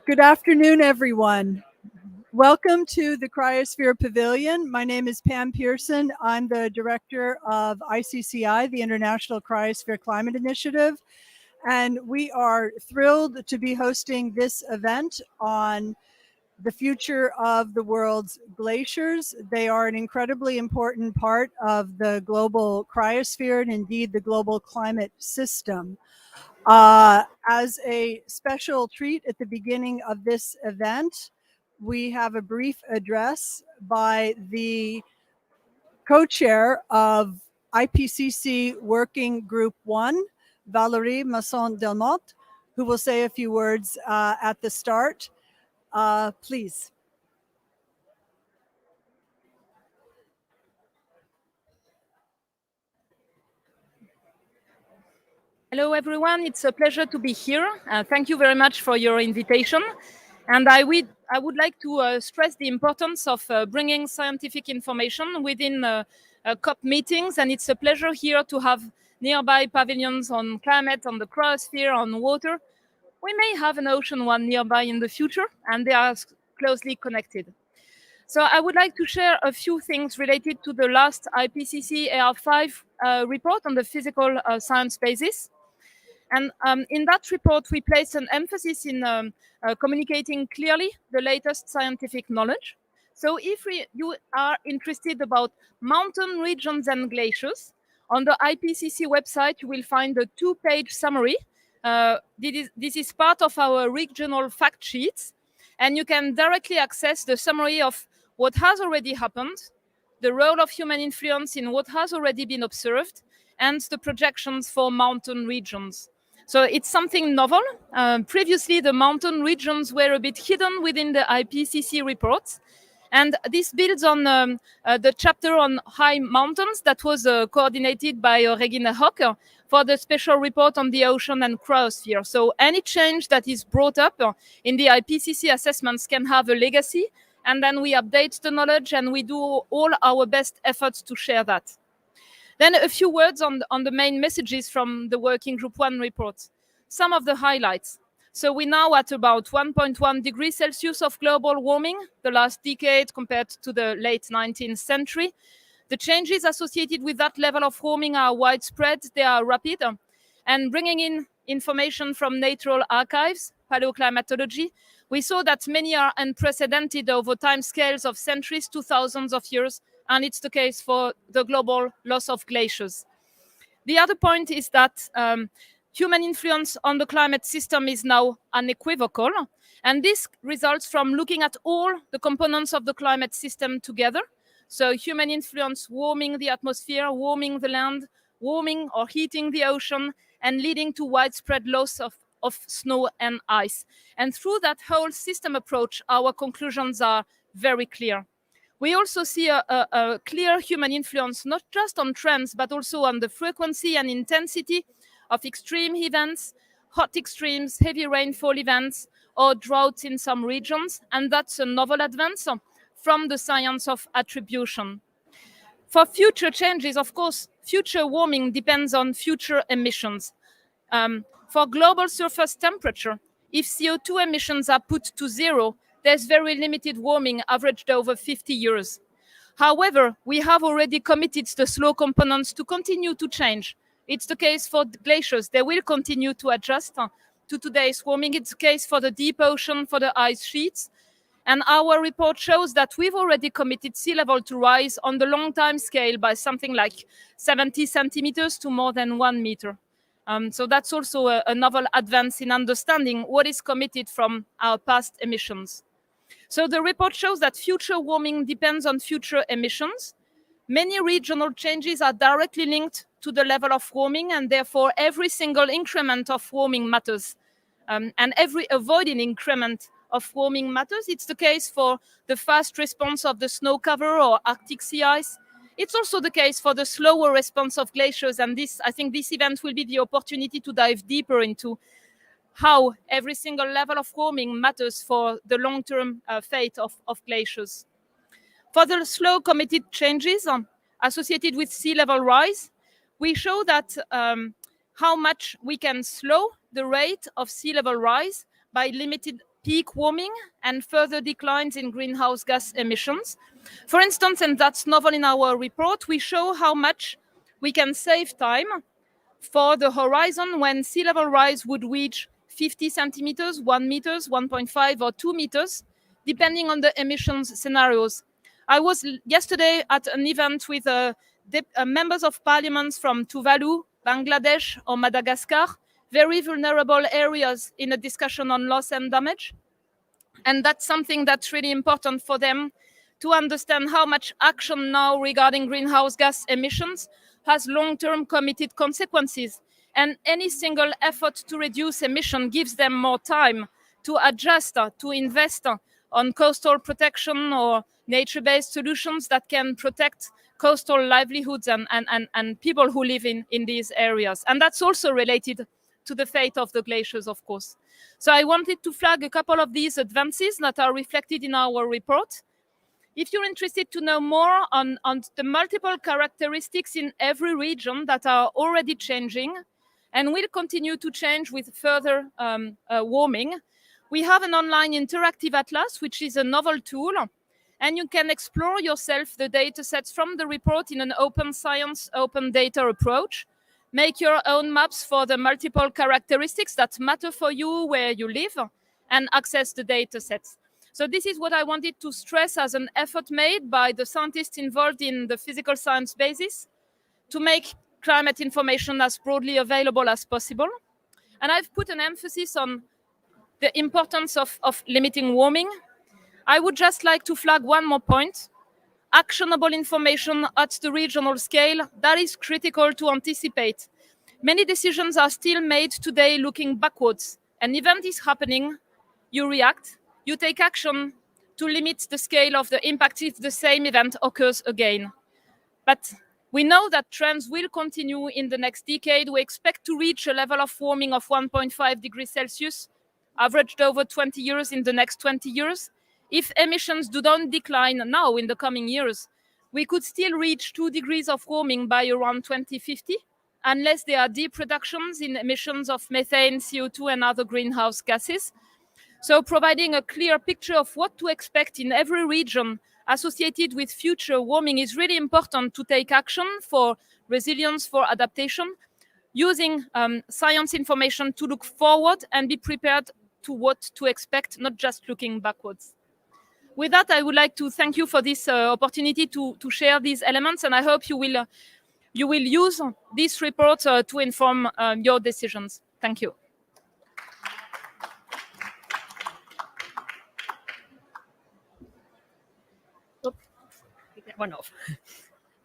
Good afternoon, everyone. Welcome to the Cryosphere Pavilion. My name is Pam Pearson. I'm the director of ICCI, the International Cryosphere Climate Initiative. And we are thrilled to be hosting this event on the future of the world's glaciers. They are an incredibly important part of the global cryosphere and indeed the global climate system. As a special treat at the beginning of this event, we have a brief address by the co-chair of IPCC Working Group 1, Valerie Masson-Delmotte, who will say a few words at the start. Please. Hello, everyone. It's a pleasure to be here. Thank you very much for your invitation. And I would like to stress the importance of bringing scientific information within COP meetings. And it's a pleasure here to have nearby pavilions on climate, on the cryosphere, on water. We may have an ocean one nearby in the future, and they are closely connected. So I would like to share a few things related to the last IPCC AR5 report on the physical science basis. And in that report, we place an emphasis in communicating clearly the latest scientific knowledge. So if you are interested about mountain regions and glaciers, on the IPCC website, you will find a 2-page summary. This is part of our regional fact sheets, and you can directly access the summary of what has already happened, the role of human influence in what has already been observed, and the projections for mountain regions. So it's something novel. Previously, the mountain regions were a bit hidden within the IPCC reports. And this builds on the chapter on high mountains that was coordinated by Regine Hock for the special report on the ocean and cryosphere. So any change that is brought up in the IPCC assessments can have a legacy. And then we update the knowledge and we do all our best efforts to share that. Then a few words on the main messages from the Working Group 1 report. Some of the highlights. So we're now at about 1.1 degrees Celsius of global warming, the last decade compared to the late 19th century. The changes associated with that level of warming are widespread, they are rapid. And bringing in information from natural archives, paleoclimatology, we saw that many are unprecedented over time scales of centuries to thousands of years, and it's the case for the global loss of glaciers. The other point is that human influence on the climate system is now unequivocal, and this results from looking at all the components of the climate system together. So human influence warming the atmosphere, warming the land, warming or heating the ocean, and leading to widespread loss of snow and ice. And through that whole system approach, our conclusions are very clear. We also see a clear human influence, not just on trends, but also on the frequency and intensity of extreme events, hot extremes, heavy rainfall events, or droughts in some regions. And that's a novel advance from the science of attribution. For future changes, of course, future warming depends on future emissions. For global surface temperature, if CO2 emissions are put to zero, there's very limited warming averaged over 50 years. However, we have already committed the slow components to continue to change. It's the case for the glaciers. They will continue to adjust to today's warming. It's the case for the deep ocean, for the ice sheets. And our report shows that we've already committed sea level to rise on the long time scale by something like 70 centimeters to more than 1 meter. So that's also a novel advance in understanding what is committed from our past emissions. So the report shows that future warming depends on future emissions. Many regional changes are directly linked to the level of warming, and therefore every single increment of warming matters. And every avoided increment of warming matters. It's the case for the fast response of the snow cover or Arctic sea ice. It's also the case for the slower response of glaciers. And I think this event will be the opportunity to dive deeper into how every single level of warming matters for the long-term fate of glaciers. For the slow committed changes associated with sea level rise, we show that how much we can slow the rate of sea level rise by limited peak warming and further declines in greenhouse gas emissions. For instance, and that's novel in our report, we show how much we can save time for the horizon when sea level rise would reach 50 centimeters, 1 meters, 1.5 or 2 meters, depending on the emissions scenarios. I was yesterday at an event with members of parliaments from Tuvalu, Bangladesh or Madagascar, very vulnerable areas in a discussion on loss and damage. And that's something that's really important for them to understand how much action now regarding greenhouse gas emissions has long-term committed consequences. And any single effort to reduce emission gives them more time to adjust, to invest on coastal protection or nature-based solutions that can protect coastal livelihoods and people who live in these areas. And that's also related to the fate of the glaciers, of course. So I wanted to flag a couple of these advances that are reflected in our report. If you're interested to know more on the multiple characteristics in every region that are already changing and will continue to change with further warming, we have an online interactive atlas, which is a novel tool, and you can explore yourself the data sets from the report in an open science, open data approach. Make your own maps for the multiple characteristics that matter for you where you live and access the data sets. So this is what I wanted to stress as an effort made by the scientists involved in the physical science basis to make climate information as broadly available as possible. And I've put an emphasis on the importance of limiting warming. I would just like to flag one more point. Actionable information at the regional scale, that is critical to anticipate. Many decisions are still made today looking backwards. An event is happening, you react, you take action to limit the scale of the impact if the same event occurs again. But we know that trends will continue in the next decade. We expect to reach a level of warming of 1.5 degrees Celsius, averaged over 20 years in the next 20 years. If emissions do not decline now in the coming years, we could still reach 2 degrees of warming by around 2050, unless there are deep reductions in emissions of methane, CO2, and other greenhouse gases. So providing a clear picture of what to expect in every region associated with future warming is really important to take action for resilience, for adaptation, using science information to look forward and be prepared to what to expect, not just looking backwards. With that, I would like to thank you for this opportunity to share these elements, and I hope you will use this report to inform your decisions. Thank you. One off.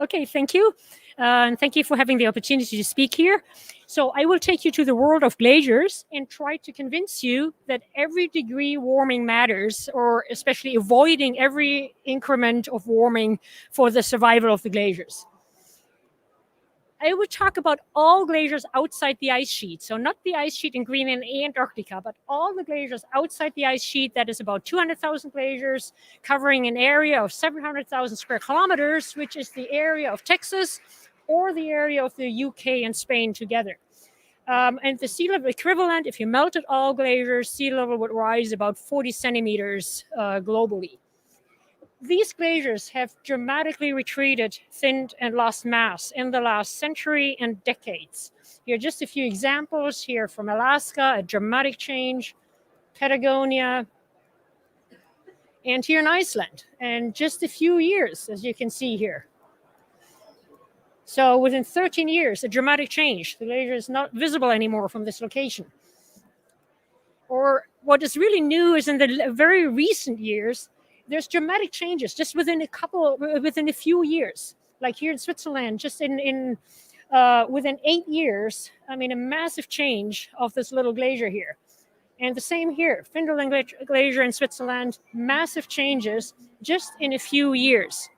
Okay, thank you. And thank you for having the opportunity to speak here. So I will take you to the world of glaciers and try to convince you that every degree warming matters, or especially avoiding every increment of warming for the survival of the glaciers. I would talk about all glaciers outside the ice sheet. So not the ice sheet in Greenland and Antarctica, but all the glaciers outside the ice sheet. That is about 200,000 glaciers covering an area of 700,000 square kilometers, which is the area of Texas or the area of the UK and Spain together. And the sea level equivalent, if you melted all glaciers, sea level would rise about 40 centimeters globally. These glaciers have dramatically retreated, thinned, and lost mass in the last century and decades. Here are just a few examples here from Alaska, a dramatic change, Patagonia, and here in Iceland, and just a few years, as you can see here. So within 13 years, a dramatic change. The glacier is not visible anymore from this location. Or what is really new is in the very recent years, there's dramatic changes just within a few years. Like here in Switzerland, just within 8 years, I mean, a massive change of this little glacier here. And the same here, Finderling Glacier in Switzerland, massive changes just in a few years.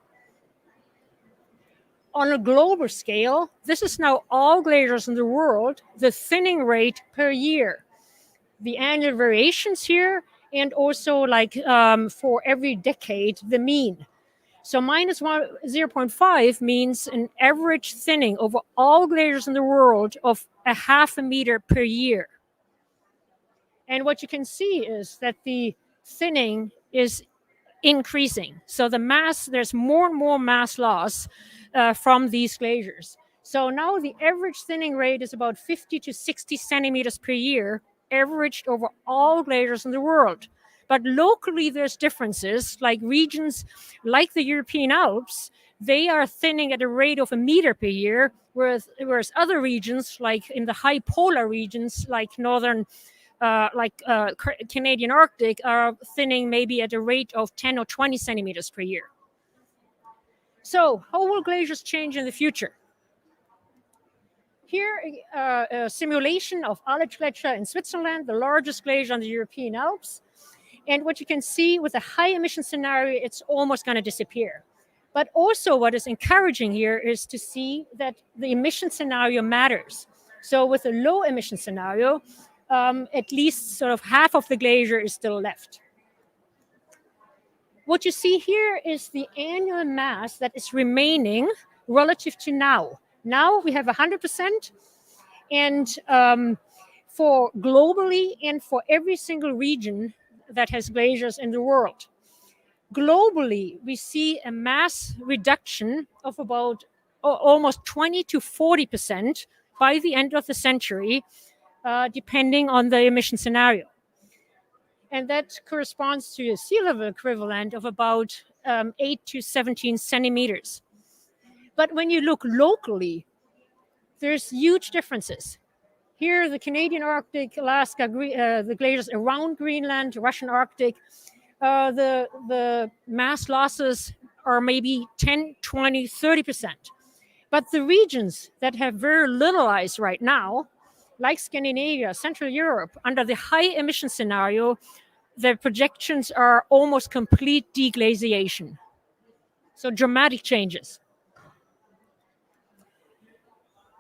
On a global scale, this is now all glaciers in the world, the thinning rate per year. The annual variations here, and also for every decade, the mean. So minus 0.5 means an average thinning over all glaciers in the world of 0.5 meter per year. And what you can see is that the thinning is increasing. So the mass, there's more and more mass loss from these glaciers. So now the average thinning rate is about 50 to 60 centimeters per year, averaged over all glaciers in the world. But locally, there's differences, like regions like the European Alps, they are thinning at a rate of 1 meter per year, whereas other regions, like in the high polar regions, like Canadian Arctic, are thinning maybe at a rate of 10 or 20 centimeters per year. So how will glaciers change in the future? Here, a simulation of Aletsch Glacier in Switzerland, the largest glacier on the European Alps. And what you can see with a high emission scenario, it's almost going to disappear. But also what is encouraging here is to see that the emission scenario matters. So with a low emission scenario, at least sort of half of the glacier is still left. What you see here is the annual mass that is remaining relative to now. Now we have 100%, and for globally and for every single region that has glaciers in the world. Globally, we see a mass reduction of about almost 20 to 40% by the end of the century, depending on the emission scenario. And that corresponds to a sea level equivalent of about 8 to 17 centimeters. But when you look locally, there's huge differences. Here, the Canadian Arctic, Alaska, the glaciers around Greenland, Russian Arctic, the mass losses are maybe 10, 20, 30%. But the regions that have very little ice right now, like Scandinavia, Central Europe, under the high emission scenario, the projections are almost complete deglaciation. So dramatic changes.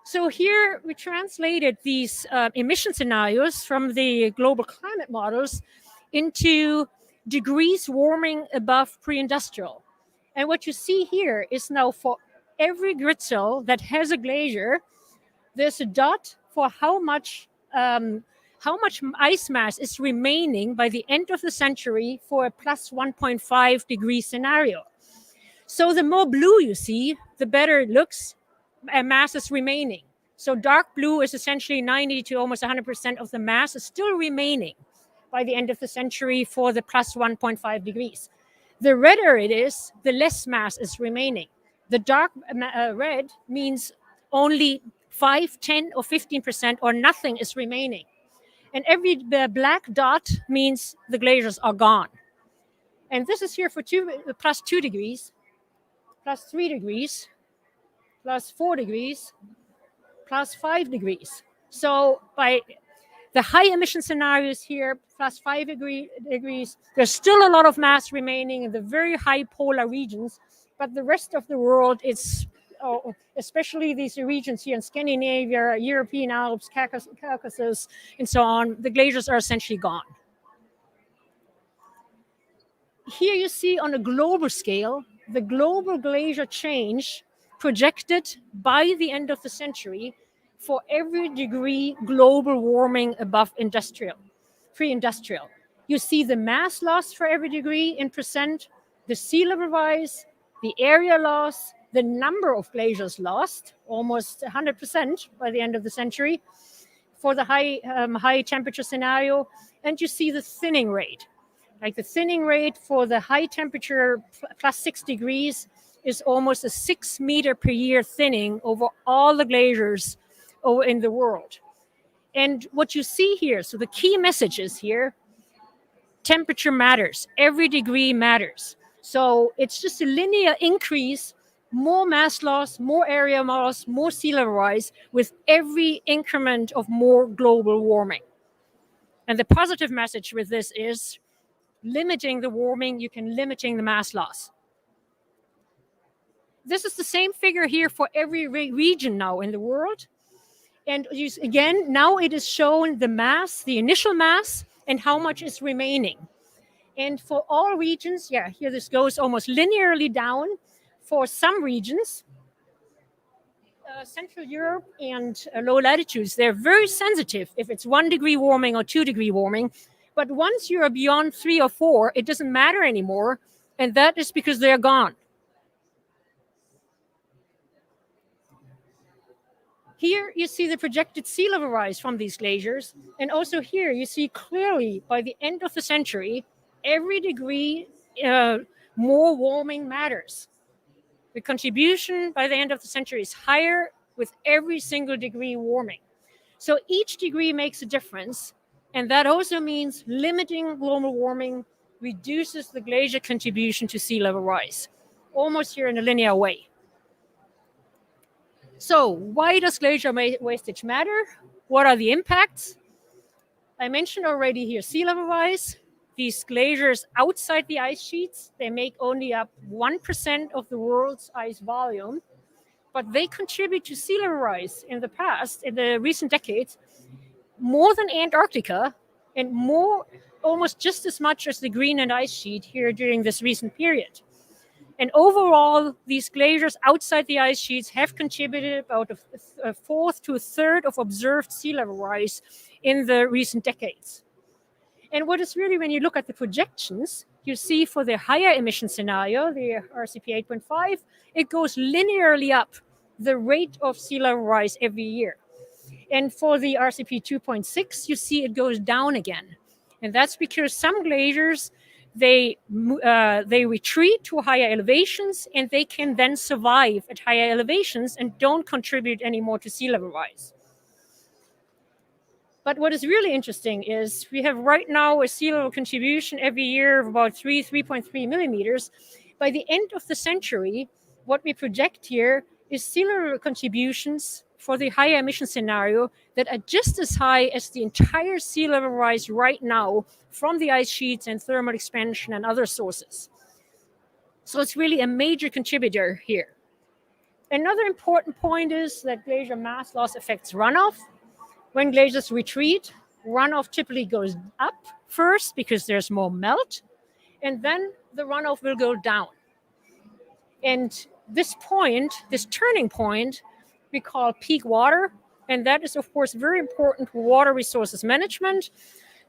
So here we translated these emission scenarios from the global climate models into degrees warming above pre-industrial. And what you see here is now for every grid cell that has a glacier, there's a dot for how much ice mass is remaining by the end of the century for a plus 1.5 degree scenario. So the more blue you see, the better it looks, and mass is remaining. So dark blue is essentially 90 to almost 100% of the mass is still remaining by the end of the century for the plus 1.5 degrees. The redder it is, the less mass is remaining. The dark red means only 5, 10, or 15% or nothing is remaining. And every black dot means the glaciers are gone. And this is here for plus 2 degrees, plus 3 degrees, plus 4 degrees, plus 5 degrees. So by the high emission scenarios here, plus 5 degrees, there's still a lot of mass remaining in the very high polar regions, but the rest of the world is, especially these regions here in Scandinavia, European Alps, Caucasus, and so on, the glaciers are essentially gone. Here you see on a global scale, the global glacier change projected by the end of the century for every degree global warming above pre-industrial. You see the mass loss for every degree in percent, the sea level rise, the area loss, the number of glaciers lost, almost 100% by the end of the century for the high temperature scenario, and you see the thinning rate. Like the thinning rate for the high temperature plus 6 degrees is almost a 6 meter per year thinning over all the glaciers in the world. And what you see here, so the key message is here, temperature matters, every degree matters. So it's just a linear increase, more mass loss, more area loss, more sea level rise with every increment of more global warming. And the positive message with this is limiting the warming, you can limiting the mass loss. This is the same figure here for every region now in the world. And again, now it is shown the mass, the initial mass, and how much is remaining. And for all regions, yeah, here this goes almost linearly down. For some regions, Central Europe and low latitudes, they're very sensitive if it's 1 degree warming or 2 degree warming. But once you're beyond 3 or 4, it doesn't matter anymore. And that is because they're gone. Here you see the projected sea level rise from these glaciers. And also here you see clearly by the end of the century, every degree more warming matters. The contribution by the end of the century is higher with every single degree warming. So each degree makes a difference. And that also means limiting global warming reduces the glacier contribution to sea level rise, almost here in a linear way. So why does glacier wastage matter? What are the impacts? I mentioned already here sea level rise. These glaciers outside the ice sheets, they make only up 1% of the world's ice volume, but they contribute to sea level rise in the past, in the recent decades, more than Antarctica and more, almost just as much as the Greenland ice sheet here during this recent period. And overall, these glaciers outside the ice sheets have contributed about a fourth to a third of observed sea level rise in the recent decades. And what is really, when you look at the projections, you see for the higher emission scenario, the RCP 8.5, it goes linearly up the rate of sea level rise every year. And for the RCP 2.6, you see it goes down again. And that's because some glaciers, they retreat to higher elevations and they can then survive at higher elevations and don't contribute anymore to sea level rise. But what is really interesting is we have right now a sea level contribution every year of about 3.3 millimeters. By the end of the century, what we project here is sea level contributions for the higher emission scenario that are just as high as the entire sea level rise right now from the ice sheets and thermal expansion and other sources. So it's really a major contributor here. Another important point is that glacier mass loss affects runoff. When glaciers retreat, runoff typically goes up first because there's more melt, and then the runoff will go down. And this point, this turning point, we call peak water, and that is, of course, very important for water resources management.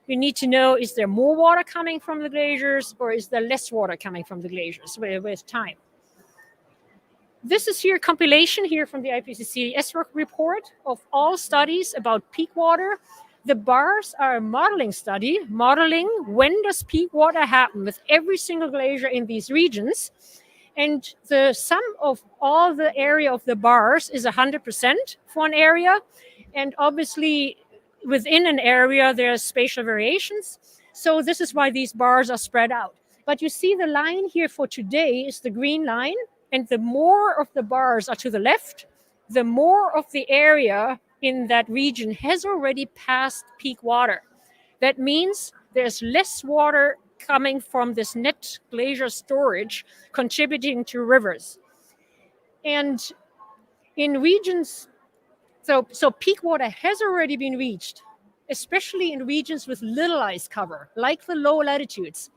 We need to know, is there more water coming from the glaciers or is there less water coming from the glaciers with time? This is here a compilation here from the IPCC SROC report of all studies about peak water. The bars are a modeling study, modeling when does peak water happen with every single glacier in these regions. And the sum of all the area of the bars is 100% for an area. And obviously within an area, there are spatial variations. So this is why these bars are spread out. But you see the line here for today is the green line. And the more of the bars are to the left, the more of the area in that region has already passed peak water. That means there's less water coming from this net glacier storage contributing to rivers. And in regions, so peak water has already been reached, especially in regions with little ice cover, like the low latitudes,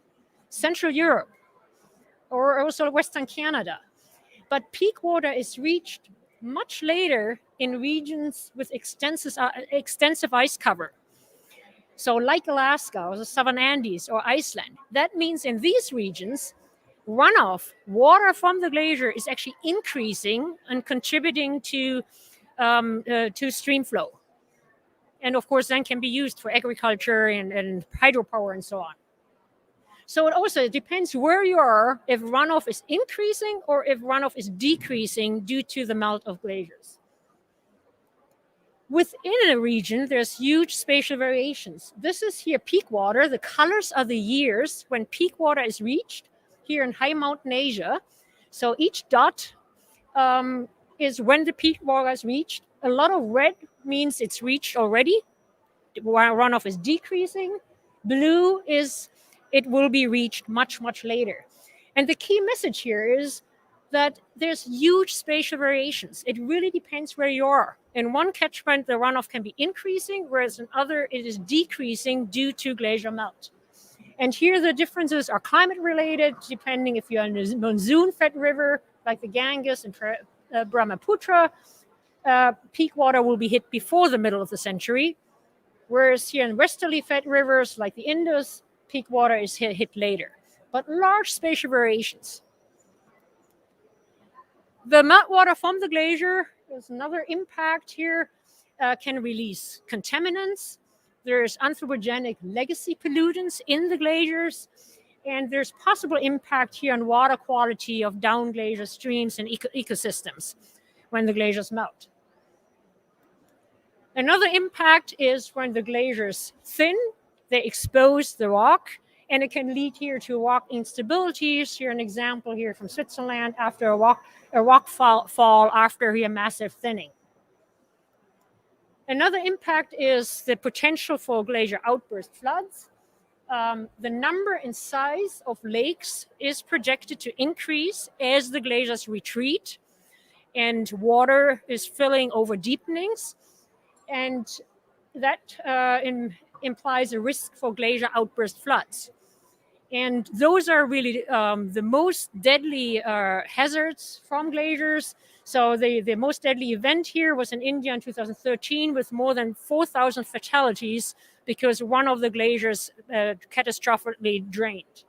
Central Europe, or also Western Canada. But peak water is reached much later in regions with extensive ice cover. So like Alaska or the Southern Andes or Iceland, that means in these regions, runoff, water from the glacier is actually increasing and contributing to stream flow. And of course, then can be used for agriculture and hydropower and so on. So it also depends where you are, if runoff is increasing or if runoff is decreasing due to the melt of glaciers. Within a region, there's huge spatial variations. This is here peak water. The colors are the years when peak water is reached here in high mountain Asia. So each dot is when the peak water is reached. A lot of red means it's reached already, while runoff is decreasing. Blue is it will be reached much, much later. And the key message here is that there's huge spatial variations. It really depends where you are. In one catchment, the runoff can be increasing, whereas in other, it is decreasing due to glacier melt. And here the differences are climate related, depending if you're in a monsoon-fed river like the Ganges and Brahmaputra, peak water will be hit before the middle of the century, whereas here in westerly-fed rivers like the Indus, peak water is hit later, but large spatial variations. The meltwater from the glacier is another impact here, can release contaminants. There's anthropogenic legacy pollutants in the glaciers, and there's possible impact here on water quality of down glacier streams and ecosystems when the glaciers melt. Another impact is when the glaciers thin, they expose the rock, and it can lead here to rock instabilities. Here an example here from Switzerland after a rock fall after a massive thinning. Another impact is the potential for glacier outburst floods. The number and size of lakes is projected to increase as the glaciers retreat and water is filling over deepenings. And that implies a risk for glacier outburst floods. And those are really the most deadly hazards from glaciers. So the most deadly event here was in India in 2013 with more than 4,000 fatalities because one of the glaciers catastrophically drained.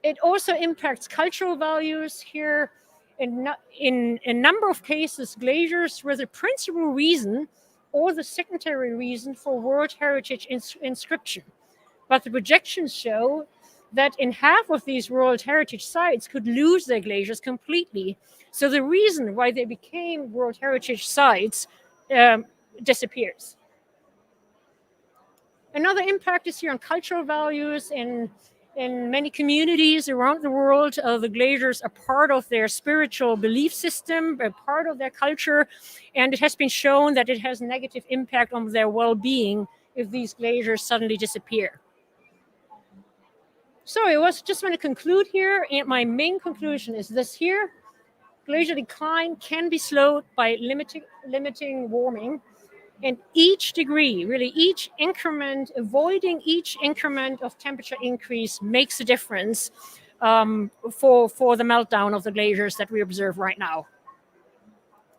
It also impacts cultural values here. In a number of cases, glaciers were the principal reason or the secondary reason for World Heritage inscription. But the projections show that in half of these World Heritage sites could lose their glaciers completely. So the reason why they became World Heritage sites disappears. Another impact is here on cultural values. In many communities around the world, the glaciers are part of their spiritual belief system, a part of their culture, and it has been shown that it has a negative impact on their well-being if these glaciers suddenly disappear. So I just want to conclude here, and my main conclusion is this here. Glacier decline can be slowed by limiting warming, and each degree, really each increment, avoiding each increment of temperature increase makes a difference for the meltdown of the glaciers that we observe right now.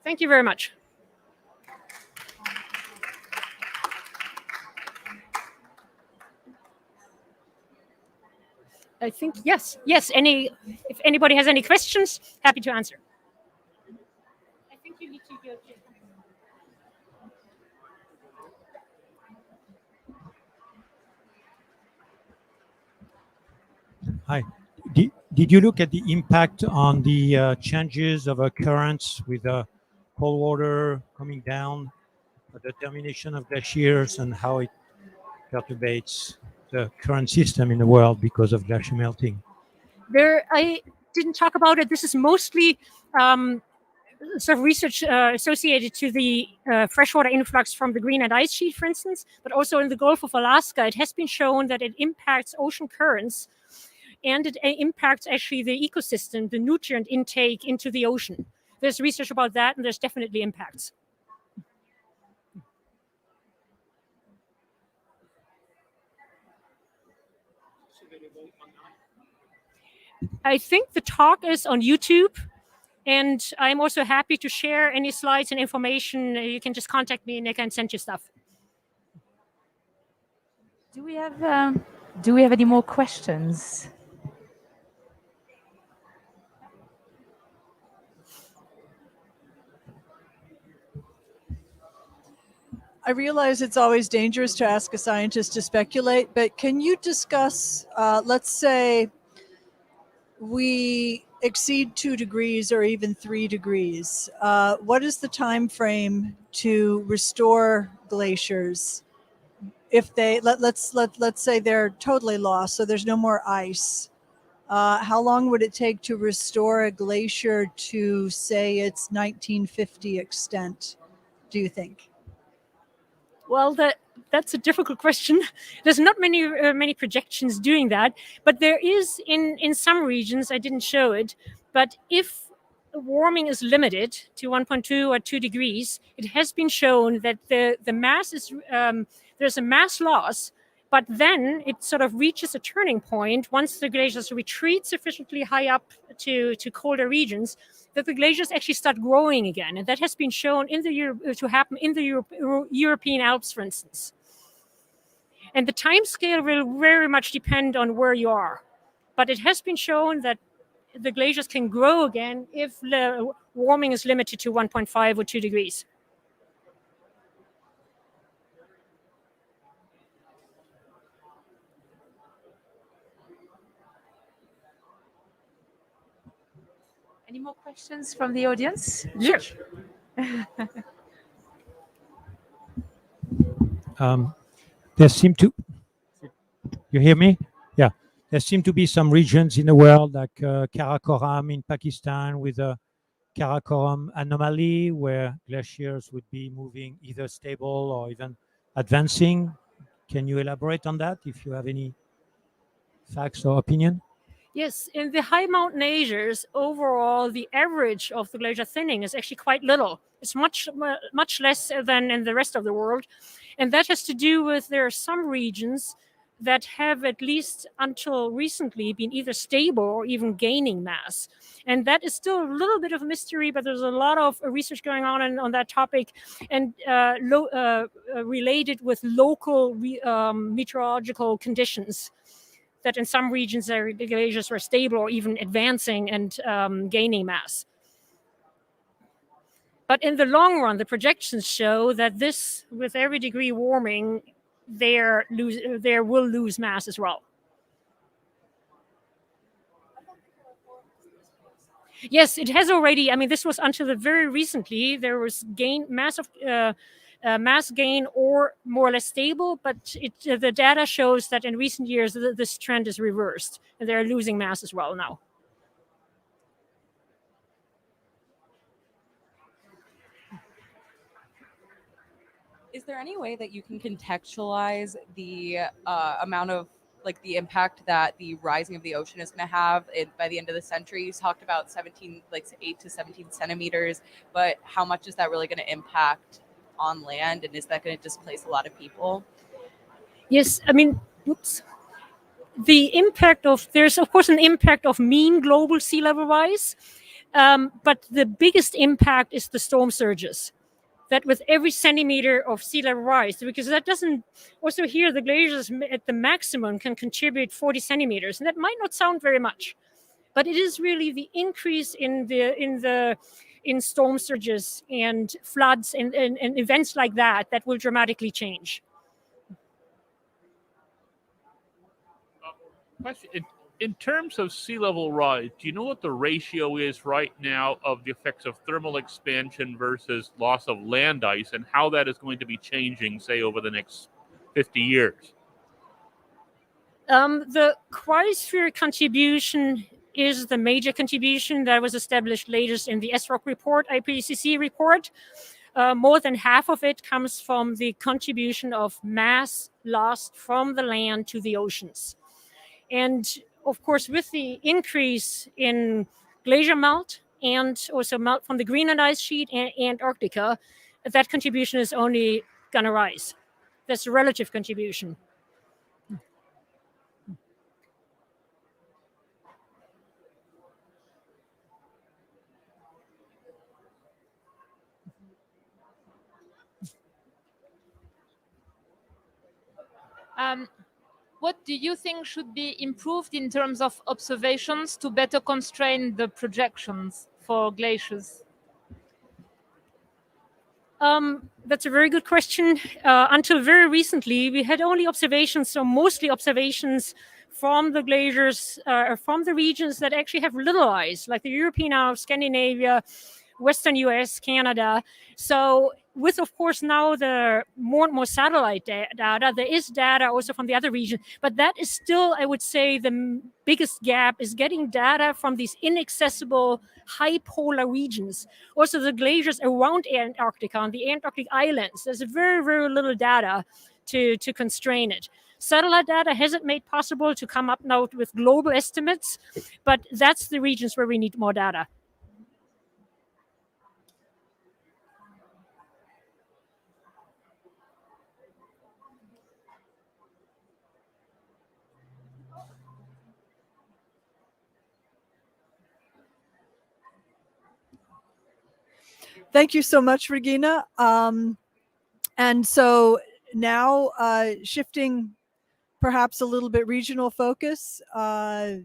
Thank you very much. I think, yes. If anybody has any questions, happy to answer. I think you need to go to... Hi. Did you look at the impact on the changes of currents with cold water coming down, the termination of glaciers, and how it perturbates the current system in the world because of glacier melting? I didn't talk about it. This is mostly sort of research associated to the freshwater influx from the Greenland ice sheet, for instance, but also in the Gulf of Alaska. It has been shown that it impacts ocean currents, and it impacts actually the ecosystem, the nutrient intake into the ocean. There's research about that, and there's definitely impacts. I think the talk is on YouTube, and I'm also happy to share any slides and information. You can just contact me and I can send you stuff. Do we have any more questions? I realize it's always dangerous to ask a scientist to speculate, but can you discuss, let's say we exceed 2 degrees or even 3 degrees. What is the time frame to restore glaciers? If they let's say they're totally lost, so there's no more ice. How long would it take to restore a glacier to, say, its 1950 extent, do you think? Well, that's a difficult question. There's not many projections doing that, but there is in some regions. I didn't show it, but if warming is limited to 1.2 or 2 degrees, it has been shown that the mass is there's a mass loss But then it sort of reaches a turning point once the glaciers retreat sufficiently high up to colder regions, that the glaciers actually start growing again. And that has been shown to happen in the European Alps, for instance. And the time scale will very much depend on where you are. But it has been shown that the glaciers can grow again if the warming is limited to 1.5 or 2 degrees. Any more questions from the audience? Sure. There seem to, you hear me? Yeah. There seem to be some regions in the world like Karakoram in Pakistan with a Karakoram anomaly where glaciers would be moving either stable or even advancing. Can you elaborate on that if you have any facts or opinion? Yes, in the high mountain Asias, overall, the average of the glacier thinning is actually quite little. It's much less than in the rest of the world. And that has to do with there are some regions that have, at least until recently, been either stable or even gaining mass. And that is still a little bit of a mystery, but there's a lot of research going on that topic, and related with local meteorological conditions, that in some regions the glaciers were stable or even advancing and gaining mass. But in the long run, the projections show that this, with every degree warming, there will lose mass as well. Yes, it has already. I mean, this was until very recently. There was mass gain or more or less stable, but the data shows that in recent years this trend is reversed, and they're losing mass as well now. Is there any way that you can contextualize the amount of the impact that the rising of the ocean is going to have by the end of the century? You talked about 8 to 17 centimeters, but how much is that really going to impact on land, and is that going to displace a lot of people? Yes, I mean, the impact of, there's of course an impact of mean global sea level rise, but the biggest impact is the storm surges. That with every centimeter of sea level rise, because that doesn't, also here the glaciers at the maximum can contribute 40 centimeters, and that might not sound very much, but it is really the increase in storm surges and floods and events like that will dramatically change. Question. In terms of sea level rise, do you know what the ratio is right now of the effects of thermal expansion versus loss of land ice, and how that is going to be changing, say, over the next 50 years? The cryosphere contribution is the major contribution that was established latest in the SROC report, IPCC report. More than half of it comes from the contribution of mass lost from the land to the oceans. And of course, with the increase in glacier melt and also melt from the Greenland ice sheet and Antarctica, that contribution is only going to rise. That's a relative contribution. What do you think should be improved in terms of observations to better constrain the projections for glaciers? That's a very good question. Until very recently, we had only observations, so mostly observations from the glaciers, from the regions that actually have little ice, like the European Alps, Scandinavia, Western US, Canada. So with, of course, now the more and more satellite data, there is data also from the other region, but that is still, I would say, the biggest gap is getting data from these inaccessible high polar regions. Also the glaciers around Antarctica, on the Antarctic islands, there's very, very little data to constrain it. Satellite data hasn't made possible to come up now with global estimates, but that's the regions where we need more data. Thank you so much, Regina. And so now shifting perhaps a little bit regional focus, I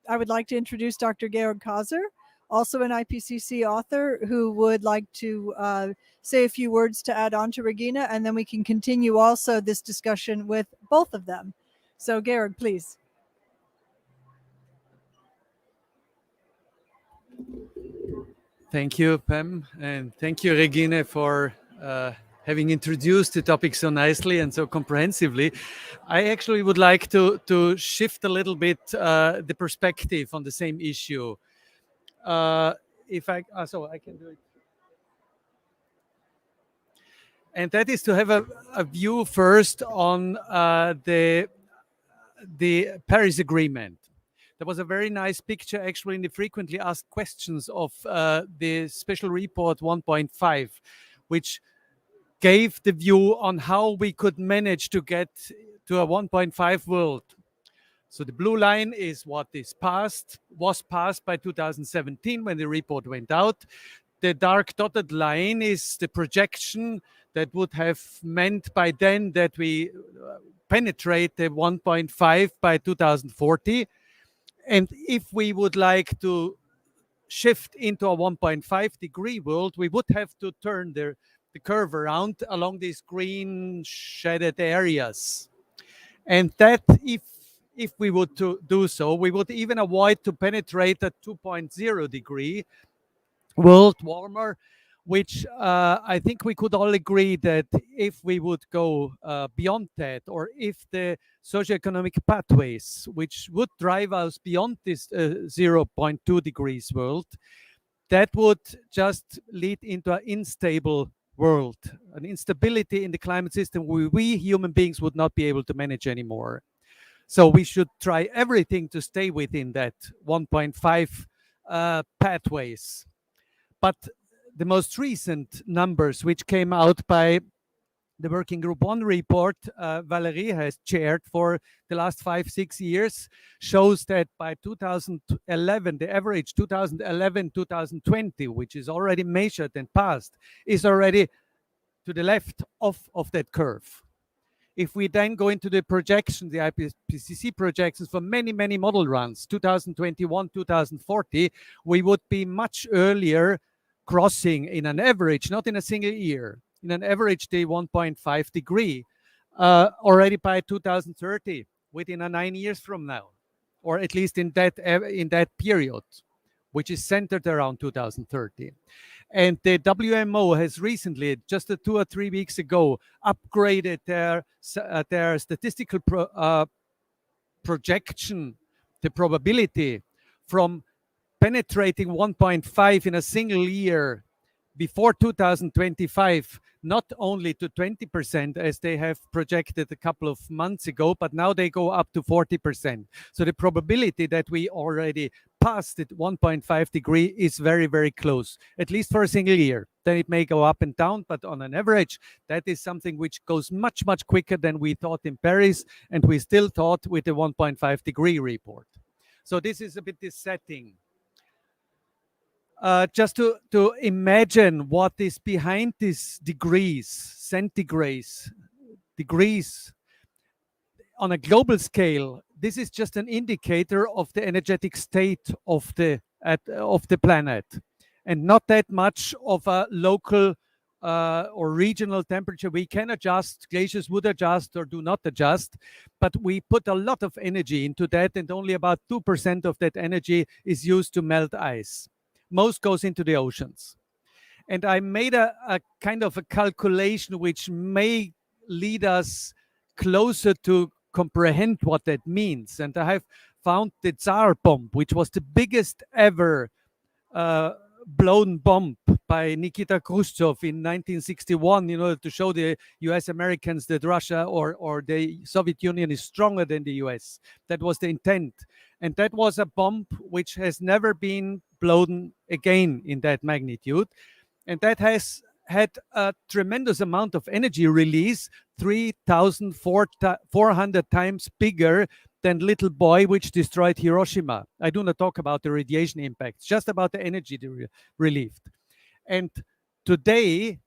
would like to introduce Dr. Georg Kaser, also an IPCC author, who would like to say a few words to add on to Regina, and then we can continue also this discussion with both of them. So Georg, please. Thank you, Pam, and thank you, Regine, for having introduced the topic so nicely and so comprehensively. I actually would like to shift a little bit the perspective on the same issue. If I, so I can do it. And that is to have a view first on the Paris Agreement. There was a very nice picture actually in the frequently asked questions of the special report 1.5, which gave the view on how we could manage to get to a 1.5 world. So the blue line is what was passed by 2017 when the report went out. The dark dotted line is the projection that would have meant by then that we penetrate the 1.5 by 2040. And if we would like to shift into a 1.5 degree world, we would have to turn the curve around along these green shaded areas. And that, if we would do so, we would even avoid to penetrate a 2.0 degree world warmer, which I think we could all agree that if we would go beyond that, or if the socioeconomic pathways, which would drive us beyond this 0.2 degrees world, that would just lead into an unstable world, an instability in the climate system we human beings would not be able to manage anymore. So we should try everything to stay within that 1.5 pathways. But the most recent numbers, which came out by the Working Group 1 report Valerie has chaired for the last 5-6 years, shows that by 2011, the average 2011-2020, which is already measured and passed, is already to the left of that curve. If we then go into the projections, the IPCC projections for many, many model runs, 2021, 2040, we would be much earlier crossing in an average, not in a single year, in an average the 1.5 degree already by 2030, within 9 years from now, or at least in that period, which is centered around 2030. And the WMO has recently, just 2 or 3 weeks ago, upgraded their statistical projection, the probability from penetrating 1.5 in a single year before 2025, not only to 20% as they have projected a couple of months ago, but now they go up to 40%. So the probability that we already passed it 1.5 degree is very, very close, at least for a single year. Then it may go up and down, but on an average, that is something which goes much, much quicker than we thought in Paris, and we still thought with the 1.5 degree report. So this is a bit this setting. Just to imagine what is behind these degrees, centigrades, degrees on a global scale, this is just an indicator of the energetic state of the planet, and not that much of a local or regional temperature. We can adjust, glaciers would adjust or do not adjust, but we put a lot of energy into that, and only about 2% of that energy is used to melt ice. Most goes into the oceans. And I made a kind of a calculation which may lead us closer to comprehend what that means. And I have found the Tsar bomb, which was the biggest ever blown bomb by Nikita Khrushchev in 1961, in order to show the US Americans that Russia or the Soviet Union is stronger than the US. That was the intent. And that was a bomb which has never been blown again in that magnitude. And that has had a tremendous amount of energy release, 3,400 times bigger than Little Boy, which destroyed Hiroshima. I do not talk about the radiation impacts, just about the energy relieved. And today,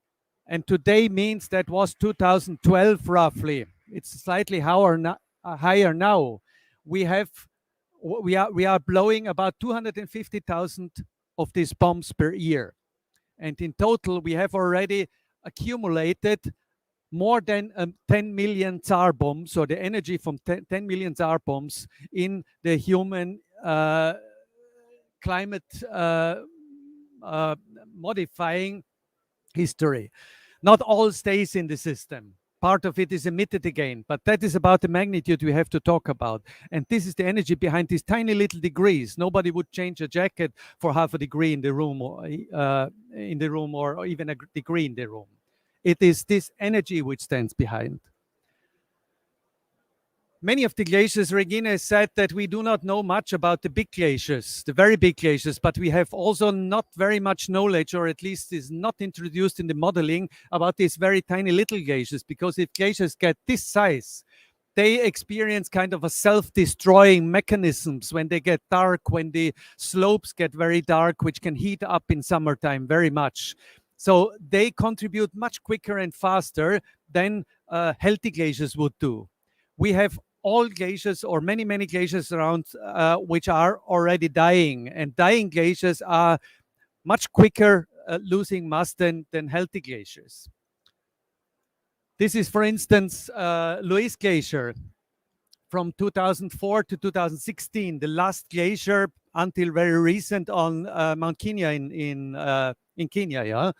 and today means that was 2012 roughly. It's slightly higher now. We are blowing about 250,000 of these bombs per year. And in total, we have already accumulated more than 10 million Tsar bombs, or the energy from 10 million Tsar bombs in the human climate modifying history. Not all stays in the system. Part of it is emitted again, but that is about the magnitude we have to talk about. And this is the energy behind these tiny little degrees. Nobody would change a jacket for half a degree in the room, or even a degree in the room. It is this energy which stands behind. Many of the glaciers, Regine said that we do not know much about the big glaciers, the very big glaciers, but we have also not very much knowledge, or at least is not introduced in the modeling, about these very tiny little glaciers, because if glaciers get this size, they experience kind of a self-destroying mechanisms when they get dark, when the slopes get very dark, which can heat up in summertime very much. So they contribute much quicker and faster than healthy glaciers would do. We have all glaciers, or many glaciers around, which are already dying, and dying glaciers are much quicker losing mass than healthy glaciers. This is, for instance, Louise Glacier from 2004 to 2016, the last glacier until very recent on Mount Kenya in Kenya. Yeah?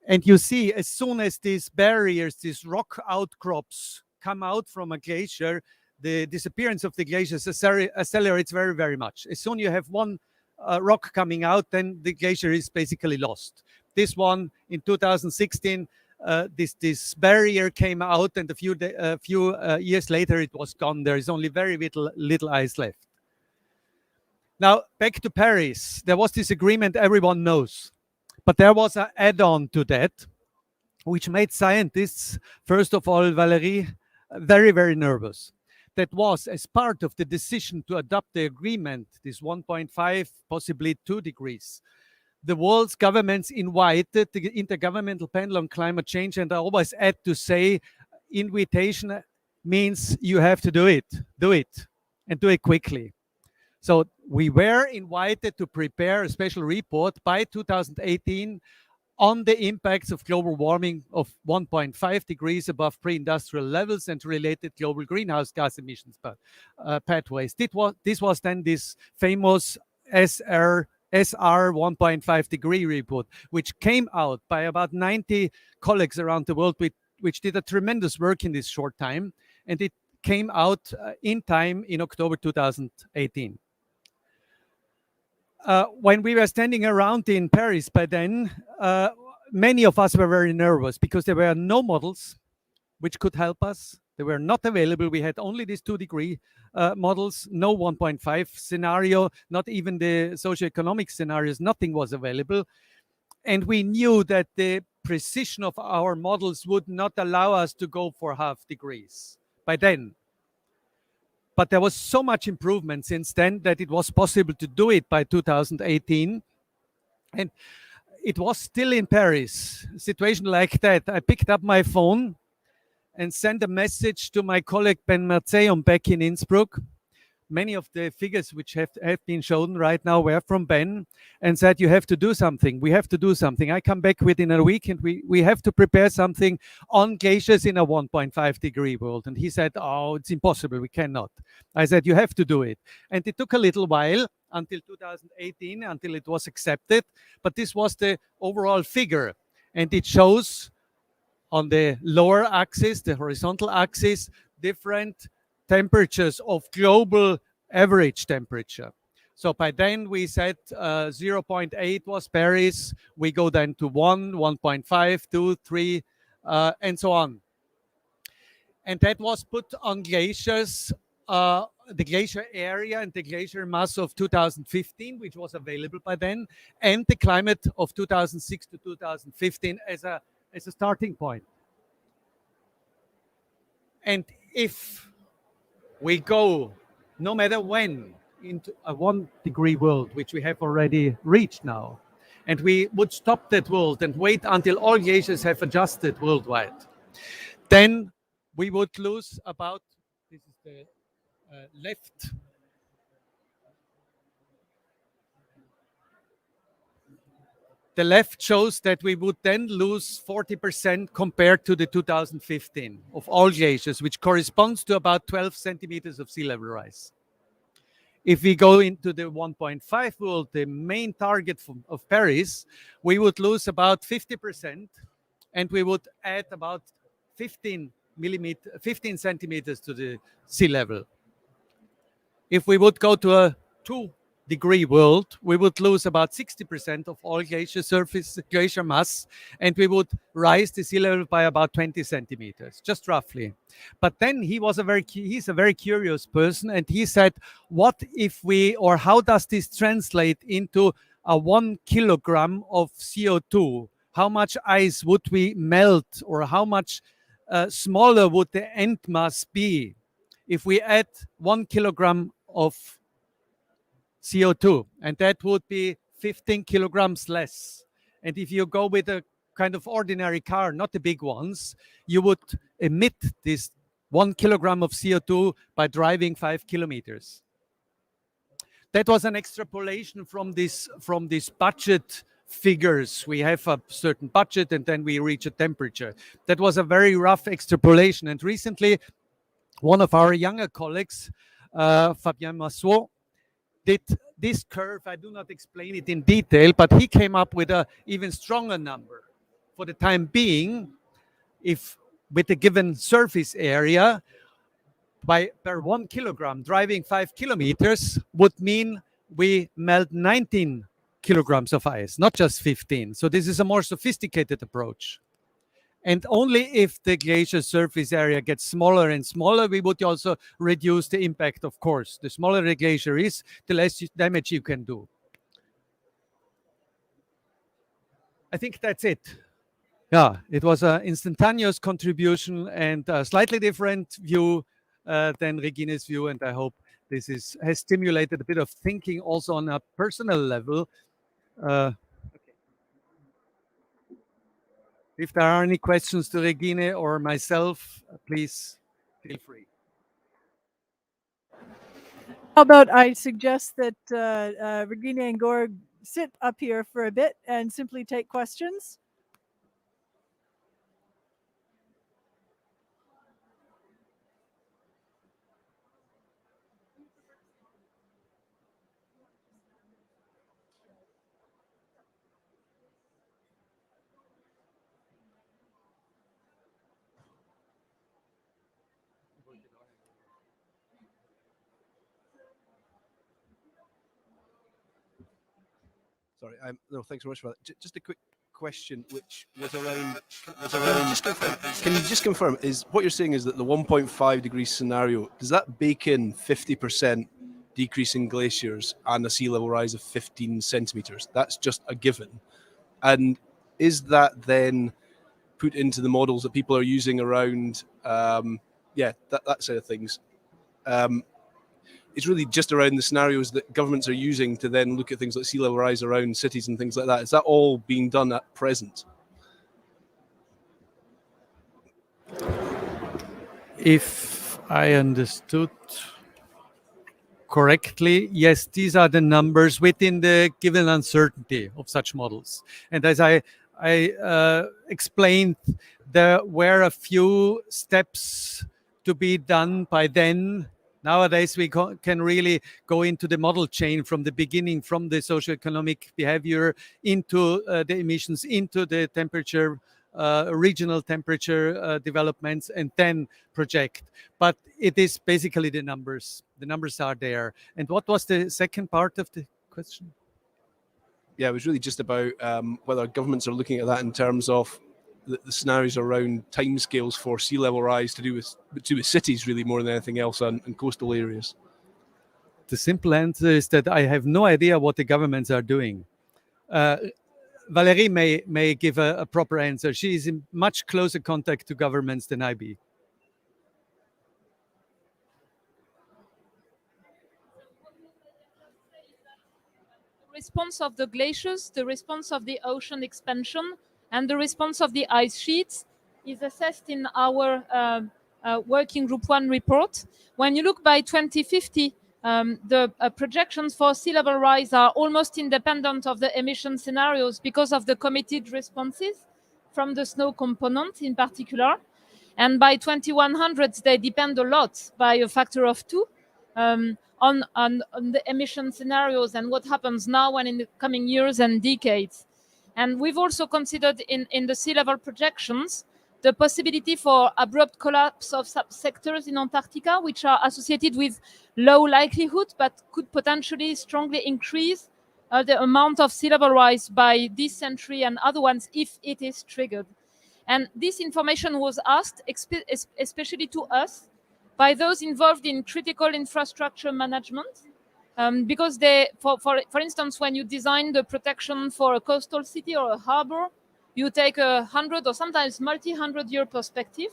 And you see, as soon as these barriers, these rock outcrops come out from a glacier, the disappearance of the glaciers accelerates very, very much. As soon as you have one rock coming out, then the glacier is basically lost. This one in 2016, this barrier came out, and a few years later it was gone. There is only very little ice left. Now back to Paris. There was this agreement everyone knows, but there was an add-on to that, which made scientists, first of all, Valerie, very, very nervous. That was, as part of the decision to adopt the agreement, this 1.5, possibly 2 degrees, the world's governments invited the Intergovernmental Panel on Climate Change, and I always had to say, invitation means you have to do it, and do it quickly. So we were invited to prepare a special report by 2018 on the impacts of global warming of 1.5 degrees above pre-industrial levels and related global greenhouse gas emissions pathways. This was then this famous SR 1.5 degree report, which came out by about 90 colleagues around the world, which did a tremendous work in this short time. And it came out in time in October 2018. When we were standing around in Paris by then, many of us were very nervous because there were no models which could help us. They were not available. We had only these 2 degree models, no 1.5 scenario, not even the socioeconomic scenarios, nothing was available. And we knew that the precision of our models would not allow us to go for half degrees by then. But there was so much improvement since then that it was possible to do it by 2018. And it was still in Paris, a situation like that. I picked up my phone and sent a message to my colleague Ben Merceum back in Innsbruck. Many of the figures which have been shown right now were from Ben, and said, you have to do something. We have to do something. I come back within a week, and we have to prepare something on glaciers in a 1.5 degree world. And he said, oh, it's impossible. We cannot. I said, you have to do it. And it took a little while until 2018, until it was accepted. But this was the overall figure. And it shows on the lower axis, the horizontal axis, different temperatures of global average temperature. So by then we said 0.8 was Paris. We go then to 1, 1.5, 2, 3, and so on. And that was put on glaciers, the glacier area and the glacier mass of 2015, which was available by then, and the climate of 2006 to 2015 as a starting point. And if we go, no matter when, into a 1 degree world, which we have already reached now, and we would stop that world and wait until all glaciers have adjusted worldwide, then we would lose about, this is the left, the left shows that we would then lose 40% compared to the 2015 of all glaciers, which corresponds to about 12 centimeters of sea level rise. If we go into the 1.5 world, the main target of Paris, we would lose about 50%, and we would add about 15 centimeters to the sea level. If we would go to a 2-degree world, we would lose about 60% of all glacier surface, glacier mass, and we would rise the sea level by about 20 centimeters, just roughly. But then he's a very curious person, and he said, what if we, or how does this translate into a 1 kilogram of CO2? How much ice would we melt, or how much smaller would the end mass be if we add 1 kilogram of CO2? And that would be 15 kilograms less. And if you go with a kind of ordinary car, not the big ones, you would emit this 1 kilogram of CO2 by driving 5 kilometers. That was an extrapolation from this budget figures. We have a certain budget and then we reach a temperature. That was a very rough extrapolation. And recently, one of our younger colleagues, Fabien Masson, did this curve. I do not explain it in detail, but he came up with an even stronger number. For the time being, if with a given surface area, per 1 kilogram, driving 5 kilometers would mean we melt 19 kilograms of ice, not just 15. So this is a more sophisticated approach. And only if the glacier surface area gets smaller and smaller, we would also reduce the impact, of course. The smaller the glacier is, the less damage you can do. I think that's it. Yeah, it was an instantaneous contribution and a slightly different view than Regine's view. And I hope this has stimulated a bit of thinking also on a personal level. If there are any questions to Regine or myself, please feel free. How about I suggest that Regine and Georg sit up here for a bit and simply take questions? Sorry, no, thanks so much for that. Just a quick question, which was around. Can you just confirm? Is what you're saying is that the 1.5 degree scenario, does that bake in 50% decrease in glaciers and a sea level rise of 15 centimeters? That's just a given. And is that then put into the models that people are using around? That side of things. It's really just around the scenarios that governments are using to then look at things like sea level rise around cities and things like that. Is that all being done at present? If I understood correctly, yes, these are the numbers within the given uncertainty of such models. And as I explained, there were a few steps to be done by then. Nowadays, we can really go into the model chain from the beginning, from the socioeconomic behavior into the emissions, into the temperature, regional temperature developments, and then project. But it is basically the numbers. The numbers are there. And what was the second part of the question? Yeah, it was really just about whether governments are looking at that in terms of the scenarios around timescales for sea level rise to do with cities, really, more than anything else, and coastal areas. The simple answer is that I have no idea what the governments are doing. Valerie may give a proper answer. She is in much closer contact to governments than I be. response of the glaciers, the response of the ocean expansion, and the response of the ice sheets is assessed in our Working Group 1 report. When you look by 2050, the projections for sea level rise are almost independent of the emission scenarios because of the committed responses from the snow component in particular. And by 2100, they depend a lot by a factor of 2 on the emission scenarios and what happens now and in the coming years and decades. And we've also considered in the sea level projections the possibility for abrupt collapse of subsectors in Antarctica, which are associated with low likelihood, but could potentially strongly increase the amount of sea level rise by this century and other ones if it is triggered. And this information was asked, especially to us, by those involved in critical infrastructure management, because for instance, when you design the protection for a coastal city or a harbor, you take 100 or sometimes multi-100-year perspective.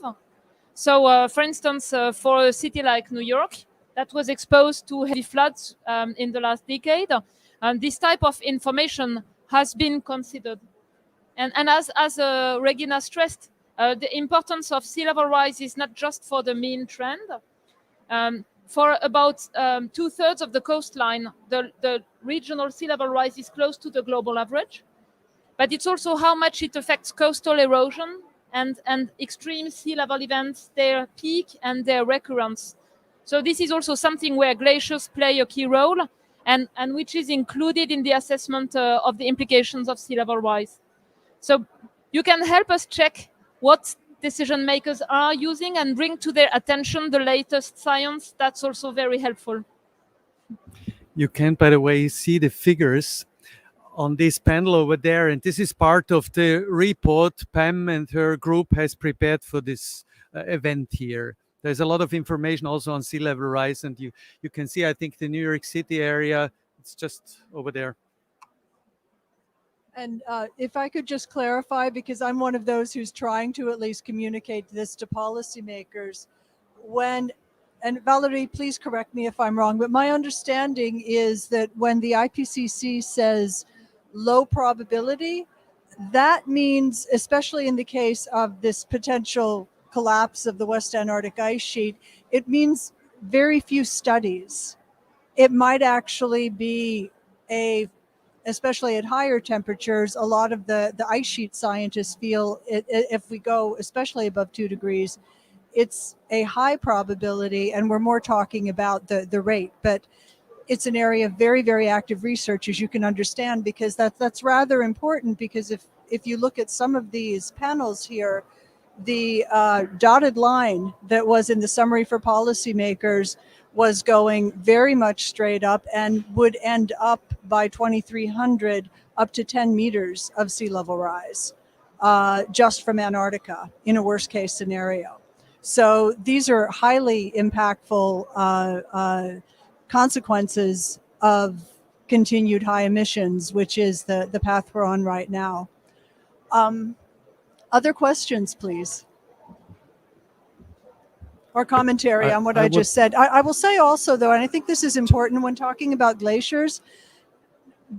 So, for instance, for a city like New York that was exposed to heavy floods in the last decade, this type of information has been considered. And as Regina stressed, the importance of sea level rise is not just for the mean trend. For about 2/3 of the coastline, the regional sea level rise is close to the global average. But it's also how much it affects coastal erosion and extreme sea level events, their peak and their recurrence. So this is also something where glaciers play a key role and which is included in the assessment of the implications of sea level rise. So you can help us check what decision makers are using and bring to their attention the latest science. That's also very helpful. You can, by the way, see the figures on this panel over there, and this is part of the report Pam and her group has prepared for this event here. There's a lot of information also on sea level rise, and you can see, I think, the New York City area. It's just over there. And if I could just clarify, because I'm one of those who's trying to at least communicate this to policymakers, and Valerie, please correct me if I'm wrong, but my understanding is that when the IPCC says low probability, that means, especially in the case of this potential collapse of the West Antarctic ice sheet, it means very few studies. It might actually be especially at higher temperatures, a lot of the ice sheet scientists feel if we go especially above 2 degrees, it's a high probability, and we're more talking about the rate. But it's an area of very, very active research, as you can understand, because that's rather important, because if you look at some of these panels here, the dotted line that was in the summary for policymakers was going very much straight up and would end up by 2300 up to 10 meters of sea level rise just from Antarctica in a worst case scenario. So these are highly impactful consequences of continued high emissions, which is the path we're on right now. Other questions, please? Or commentary on what I just said. I will say also, though, and I think this is important when talking about glaciers,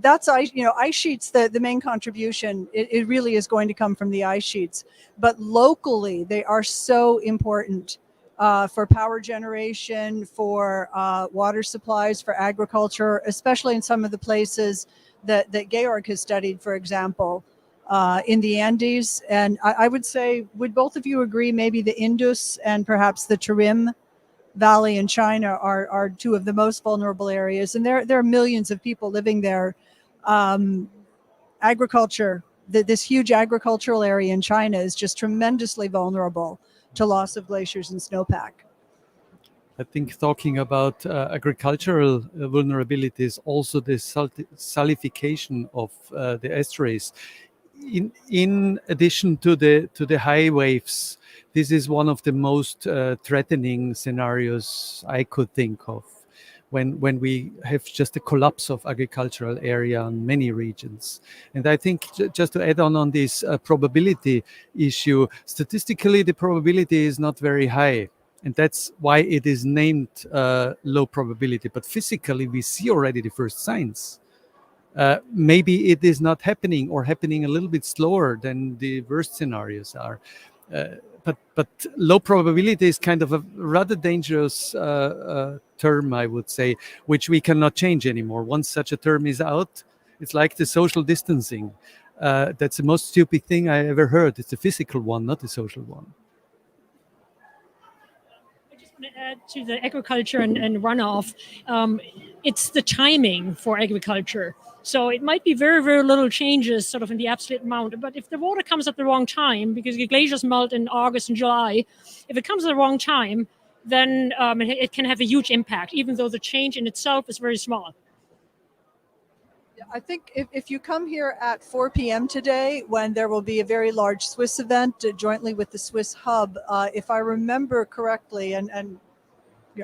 that's ice sheets, the main contribution, it really is going to come from the ice sheets. But locally, they are so important for power generation, for water supplies, for agriculture, especially in some of the places that Georg has studied, for example, in the Andes. And I would say, would both of you agree maybe the Indus and perhaps the Tarim Valley in China are two of the most vulnerable areas? And there are millions of people living there. Agriculture, this huge agricultural area in China is just tremendously vulnerable to loss of glaciers and snowpack. I think talking about agricultural vulnerabilities, also the salification of the estuaries. In addition to the high waves, this is one of the most threatening scenarios I could think of when we have just a collapse of agricultural area in many regions. And I think just to add on this probability issue, statistically the probability is not very high. And that's why it is named low probability. But physically we see already the first signs. Maybe it is not happening or happening a little bit slower than the worst scenarios are. But low probability is kind of a rather dangerous term, I would say, which we cannot change anymore. Once such a term is out, it's like the social distancing. That's the most stupid thing I ever heard. It's a physical one, not a social one. I just want to add to the agriculture and runoff. It's the timing for agriculture. So it might be very, very little changes sort of in the absolute amount. But if the water comes at the wrong time, because the glaciers melt in August and July, if it comes at the wrong time, then it can have a huge impact, even though the change in itself is very small. I think if you come here at 4 p.m. today, when there will be a very large Swiss event jointly with the Swiss Hub, if I remember correctly, and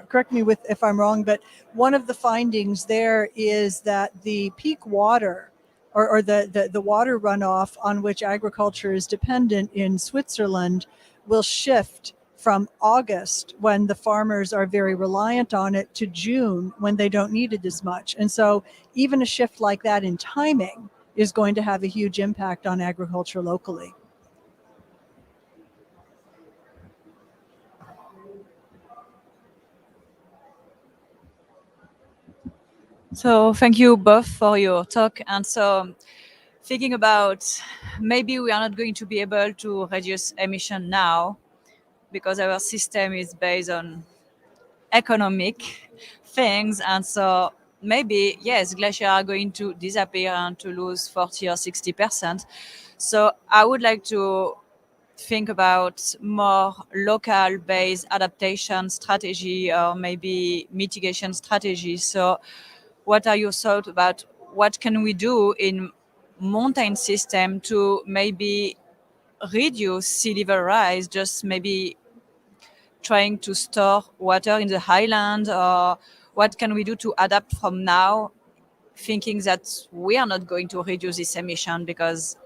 correct me if I'm wrong, but one of the findings there is that the peak water or the water runoff on which agriculture is dependent in Switzerland will shift from August, when the farmers are very reliant on it, to June, when they don't need it as much. And so even a shift like that in timing is going to have a huge impact on agriculture locally. So thank you both for your talk. And so thinking about maybe we are not going to be able to reduce emission now because our system is based on economic things. And so maybe, yes, glaciers are going to disappear and to lose 40 or 60%. So I would like to think about more local based adaptation strategy or maybe mitigation strategy. So what are your thoughts about what can we do in mountain system to maybe reduce sea level rise, just maybe trying to store water in the highland, or what can we do to adapt from now, thinking that we are not going to reduce this emission because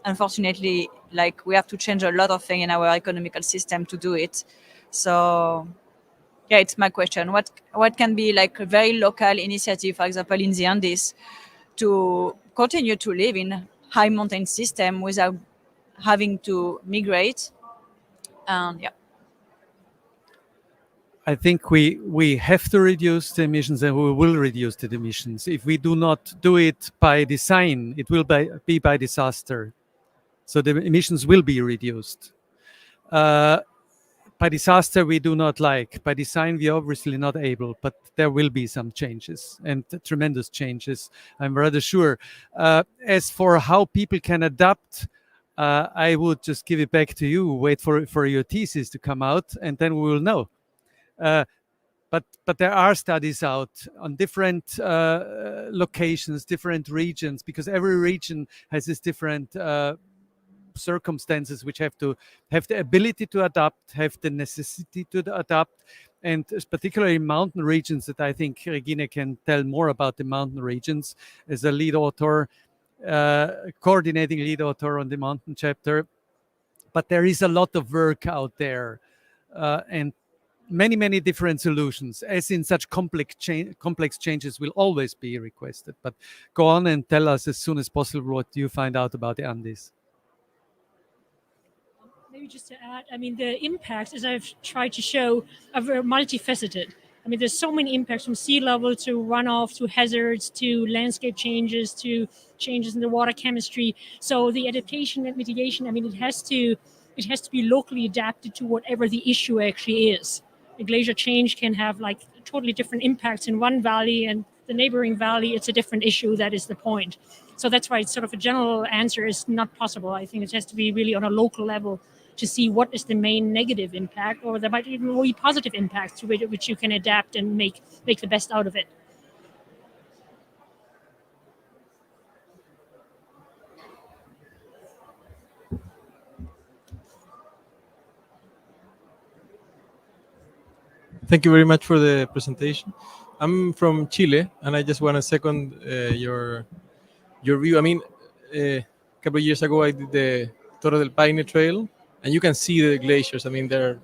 unfortunately, like, we have to change a lot of things in our economical system to do it. So yeah, it's my question. What can be like a very local initiative, for example, in the Andes, to continue to live in high mountain system without having to migrate? And yeah. I think we have to reduce the emissions, and we will reduce the emissions. If we do not do it by design, it will be by disaster. So the emissions will be reduced. By disaster, we do not like. By design, we are obviously not able, but there will be some changes, and tremendous changes, I'm rather sure. As for how people can adapt, I would just give it back to you. Wait for your thesis to come out, and then we will know. But there are studies out on different locations, different regions, because every region has its different circumstances which have to have the ability to adapt, have the necessity to adapt, and particularly in mountain regions that I think Regine can tell more about the mountain regions as a lead author, coordinating lead author on the mountain chapter. But there is a lot of work out there, and many different solutions, as in such complex changes will always be requested. But go on and tell us as soon as possible what you find out about the Andes. Maybe just to add, I mean, the impacts, as I've tried to show, are very multifaceted. I mean, there's so many impacts, from sea level to runoff to hazards to landscape changes to changes in the water chemistry. So the adaptation and mitigation, I mean, it has to be locally adapted to whatever the issue actually is. A glacier change can have like totally different impacts in one valley, and the neighboring valley, it's a different issue. That is the point. So that's why it's sort of a general answer is not possible. I think it has to be really on a local level to see what is the main negative impact, or there might even be positive impacts to which you can adapt and make the best out of it. Thank you very much for the presentation. I'm from Chile, and I just want to second your view. I mean, a couple of years ago, I did the Torre del Paine Trail, and you can see the glaciers. I mean, they're,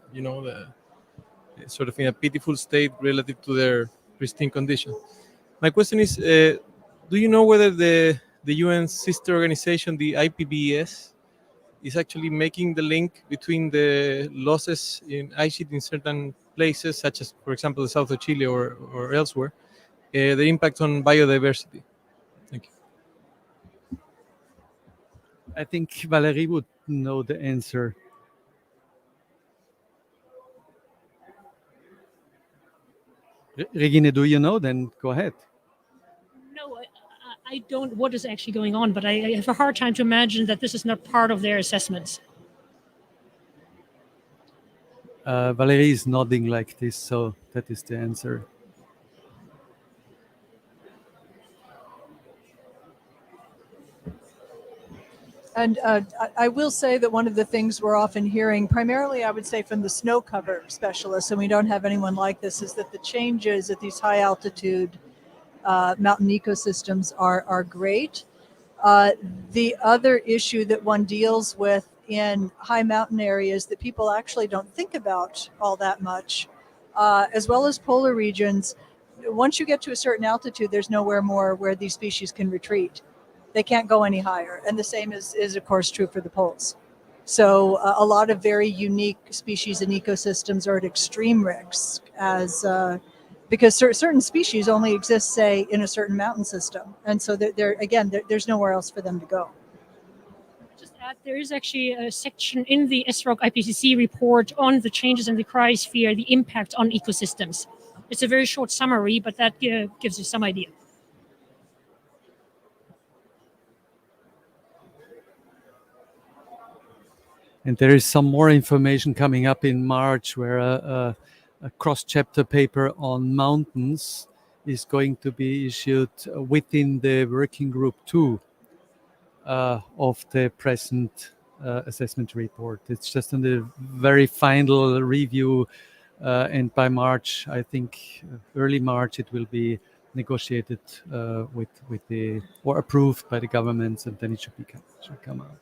sort of in a pitiful state relative to their pristine condition. My question is, do you know whether the UN sister organization, the IPBES, is actually making the link between the losses in ice sheet in certain places, such as, for example, the south of Chile or elsewhere, the impact on biodiversity? Thank you. I think Valerie would know the answer. Regine, do you know? Then go ahead. No, I don't what is actually going on, but I have a hard time to imagine that this is not part of their assessments. Valerie is nodding like this, so that is the answer. And I will say that one of the things we're often hearing, primarily I would say from the snow cover specialists, and we don't have anyone like this, is that the changes at these high altitude mountain ecosystems are great. The other issue that one deals with in high mountain areas that people actually don't think about all that much, as well as polar regions, once you get to a certain altitude, there's nowhere more where these species can retreat. They can't go any higher. And the same is of course, true for the poles. So a lot of very unique species and ecosystems are at extreme risk because certain species only exist, say, in a certain mountain system. And so there's nowhere else for them to go. Just add, there is actually a section in the Innsbruck IPCC report on the changes in the cryosphere, the impact on ecosystems. It's a very short summary, but that gives you some idea. And there is some more information coming up in March where a cross-chapter paper on mountains is going to be issued within the working group 2 of the present assessment report. It's just in the very final review, and by March, I think early March, it will be negotiated or approved by the governments, and then it should come out.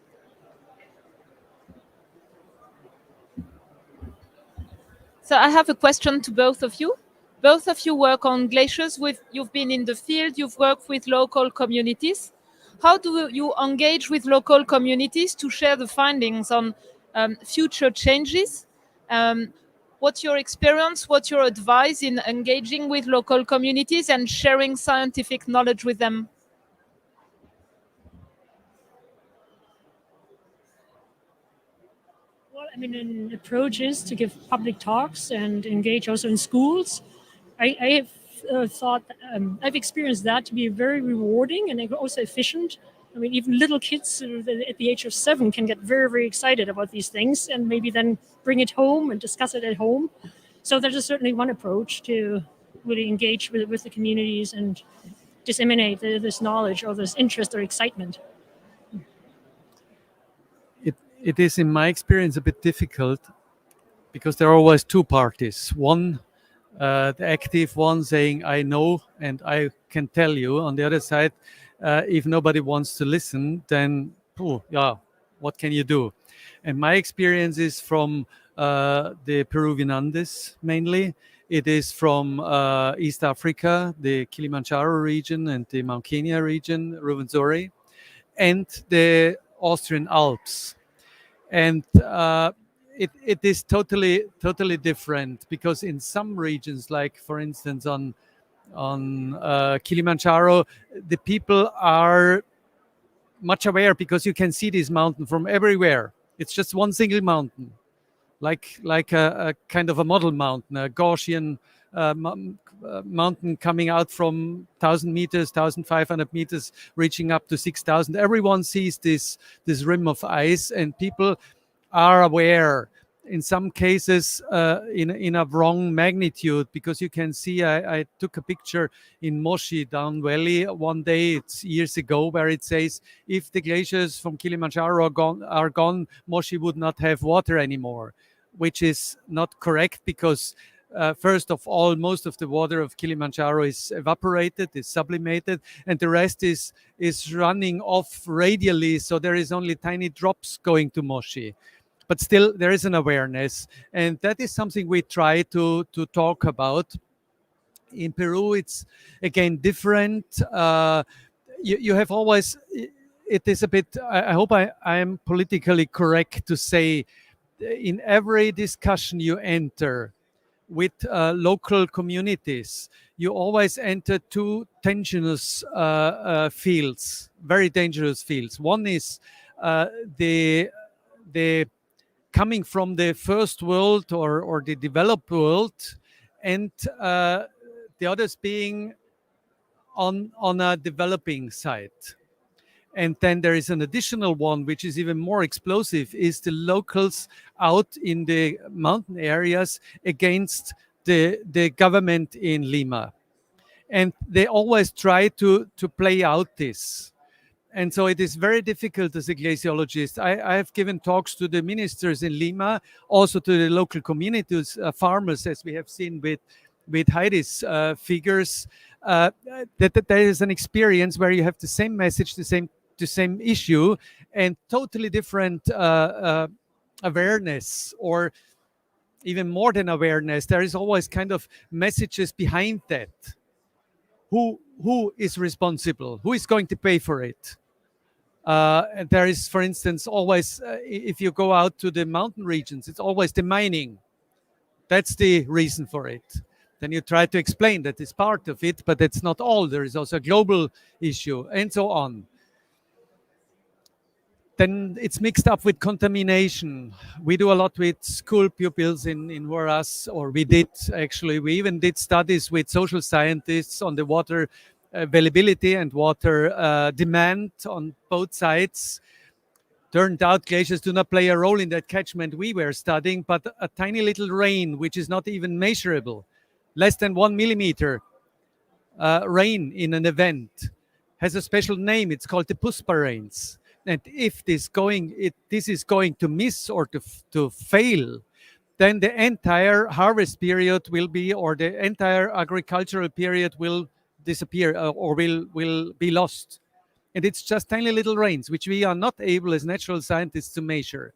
So I have a question to both of you. Both of you work on glaciers. You've been in the field, you've worked with local communities. How do you engage with local communities to share the findings on future changes? What's your experience? What's your advice in engaging with local communities and sharing scientific knowledge with them? Well, I mean, an approach is to give public talks and engage also in schools. I have thought, I've experienced that to be very rewarding and also efficient. I mean, even little kids at the age of 7 can get very, very excited about these things and maybe then bring it home and discuss it at home. So that is certainly one approach to really engage with the communities and disseminate this knowledge or this interest or excitement. It is, in my experience, a bit difficult because there are always two parties. One, the active one saying, I know and I can tell you. On the other side, if nobody wants to listen, then, what can you do? And my experience is from the Peruvian Andes mainly. It is from East Africa, the Kilimanjaro region and the Mount Kenya region, Ruwenzori, and the Austrian Alps. And it is totally different because in some regions, like for instance on Kilimanjaro, the people are much aware because you can see this mountain from everywhere. It's just one single mountain, like a kind of a model mountain, a Gaussian mountain coming out from 1,000 meters, 1,500 meters, reaching up to 6,000. Everyone sees this rim of ice, and people are aware. In some cases, in a wrong magnitude, because you can see. I took a picture in Moshi down valley one day. It's years ago, where it says if the glaciers from Kilimanjaro are gone, Moshi would not have water anymore, which is not correct because. First of all, most of the water of Kilimanjaro is evaporated, is sublimated, and the rest is running off radially. So there is only tiny drops going to Moshi. But still, there is an awareness. And that is something we try to talk about. In Peru, it's again different. you have always, it is a bit, I hope I am politically correct to say, in every discussion you enter with local communities, you always enter two dangerous fields, very dangerous fields. One is the coming from the first world or the developed world, and the others being on a developing side. And then there is an additional one, which is even more explosive, is the locals out in the mountain areas against the government in Lima. And they always try to play out this. And so it is very difficult as a glaciologist. I have given talks to the ministers in Lima, also to the local communities, farmers, as we have seen with Heidi's figures, that there is an experience where you have the same message, the same issue, and totally different awareness, or even more than awareness. There is always kind of messages behind that. Who is responsible? Who is going to pay for it? And there is, for instance, always, if you go out to the mountain regions, it's always the mining. That's the reason for it. Then you try to explain that it's part of it, but it's not all. There is also a global issue, and so on. Then it's mixed up with contamination. We do a lot with school pupils in Huaraz, or we did actually. We even did studies with social scientists on the water availability and water demand on both sides. Turned out glaciers do not play a role in that catchment we were studying, but a tiny little rain, which is not even measurable, less than 1 millimeter rain in an event, has a special name. It's called the Puspa rains. And if this is going to miss or to fail, then the entire harvest period will be, or the entire agricultural period will disappear or will be lost. And it's just tiny little rains, which we are not able as natural scientists to measure.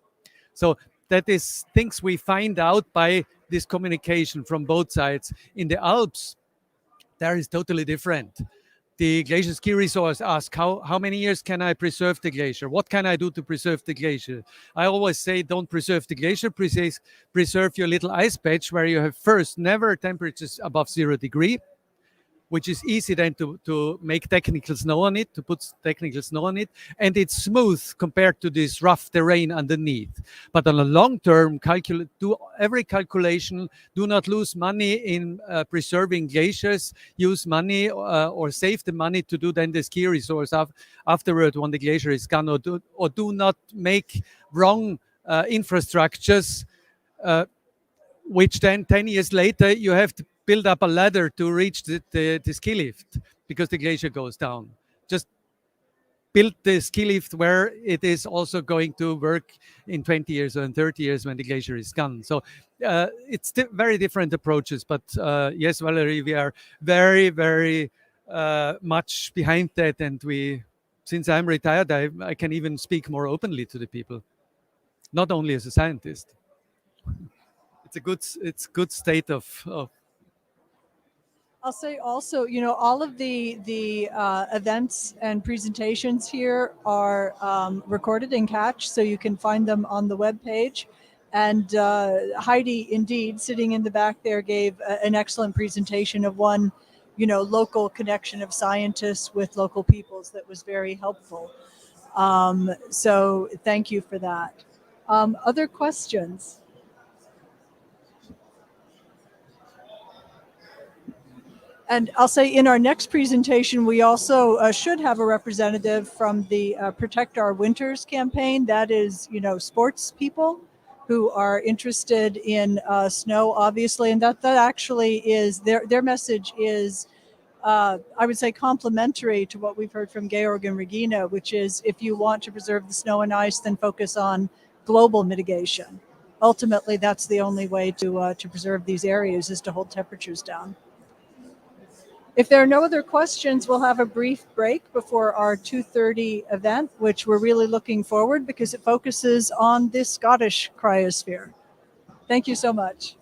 So that is things we find out by this communication from both sides. In the Alps, there is totally different. The glacier ski resource asks, how many years can I preserve the glacier? What can I do to preserve the glacier? I always say, don't preserve the glacier, preserve your little ice patch where you have first never temperatures above 0 degrees, which is easy then to make technical snow on it, to put technical snow on it, and it's smooth compared to this rough terrain underneath. But on a long term, do every calculation, do not lose money in preserving glaciers, use money or save the money to do then the ski resource afterward when the glacier is gone, or do not make wrong infrastructures, which then 10 years later you have to build up a ladder to reach the ski lift because the glacier goes down. Just build the ski lift where it is also going to work in 20 years or in 30 years when the glacier is gone. So it's very different approaches. But yes, Valerie, we are very, very much behind that. And since I'm retired, I can even speak more openly to the people, not only as a scientist. It's a good state of. I'll say also, all of the events and presentations here are recorded in Catch, so you can find them on the webpage. And Heidi, indeed, sitting in the back there, gave an excellent presentation of one, local connection of scientists with local peoples that was very helpful. So thank you for that. Other questions? And I'll say in our next presentation, we also should have a representative from the Protect Our Winters campaign. That is, sports people who are interested in snow, obviously. And that actually is, their message is, I would say, complementary to what we've heard from Georg and Regine, which is if you want to preserve the snow and ice, then focus on global mitigation. Ultimately, that's the only way to preserve these areas, is to hold temperatures down. If there are no other questions, we'll have a brief break before our 2:30 event, which we're really looking forward because it focuses on the Scottish cryosphere. Thank you so much.